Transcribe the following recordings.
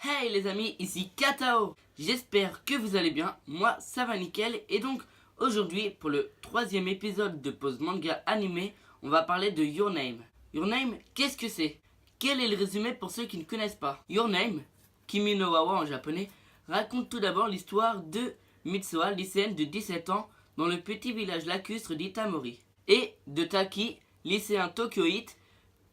Hey les amis, ici Katao. J'espère que vous allez bien, moi ça va nickel. Et donc aujourd'hui pour le troisième épisode de Pause Manga Animé, on va parler de Your Name. Your Name, qu'est-ce que c'est? Quel est le résumé pour ceux qui ne connaissent pas? Your Name, Kimi no wa wa en japonais, raconte tout d'abord l'histoire de Mitsuha, lycéenne de 17 ans, dans le petit village lacustre d'Itamori. Et de Taki, lycéen tokyoïte,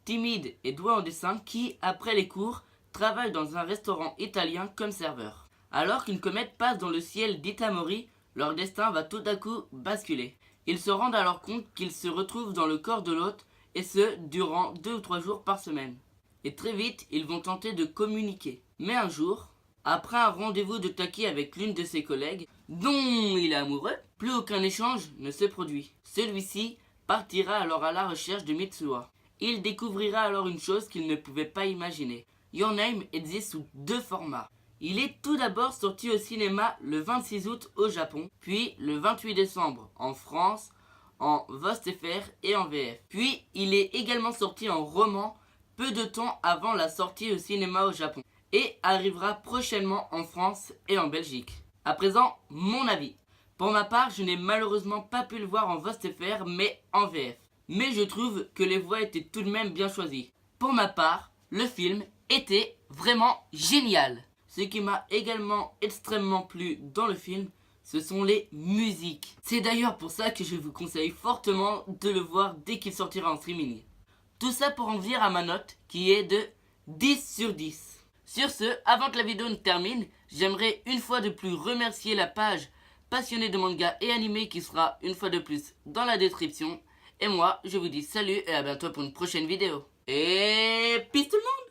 timide et doué en dessin qui, après les cours, travaille dans un restaurant italien comme serveur. Alors qu'une comète passe dans le ciel d'Itamori, leur destin va tout à coup basculer. Ils se rendent alors compte qu'ils se retrouvent dans le corps de l'autre, et ce, durant 2 ou 3 jours par semaine. Et très vite, ils vont tenter de communiquer. Mais un jour, après un rendez-vous de Taki avec l'une de ses collègues, dont il est amoureux, plus aucun échange ne se produit. Celui-ci partira alors à la recherche de Mitsuha. Il découvrira alors une chose qu'il ne pouvait pas imaginer. Your Name existe sous 2 formats. Il est tout d'abord sorti au cinéma le 26 août au Japon, puis le 28 décembre en France, en VostFR et en VF. Puis il est également sorti en roman peu de temps avant la sortie au cinéma au Japon et arrivera prochainement en France et en Belgique. À présent, mon avis. Pour ma part, je n'ai malheureusement pas pu le voir en VostFR mais en VF. Mais je trouve que les voix étaient tout de même bien choisies. Pour ma part, le film était vraiment génial. Ce qui m'a également extrêmement plu dans le film, ce sont les musiques. C'est d'ailleurs pour ça que je vous conseille fortement de le voir dès qu'il sortira en streaming. Tout ça pour en venir à ma note qui est de 10 sur 10. Sur ce, avant que la vidéo ne termine, j'aimerais une fois de plus remercier la page Passionné de manga et animé qui sera une fois de plus dans la description. Et moi, je vous dis salut et à bientôt pour une prochaine vidéo. Et peace tout le monde!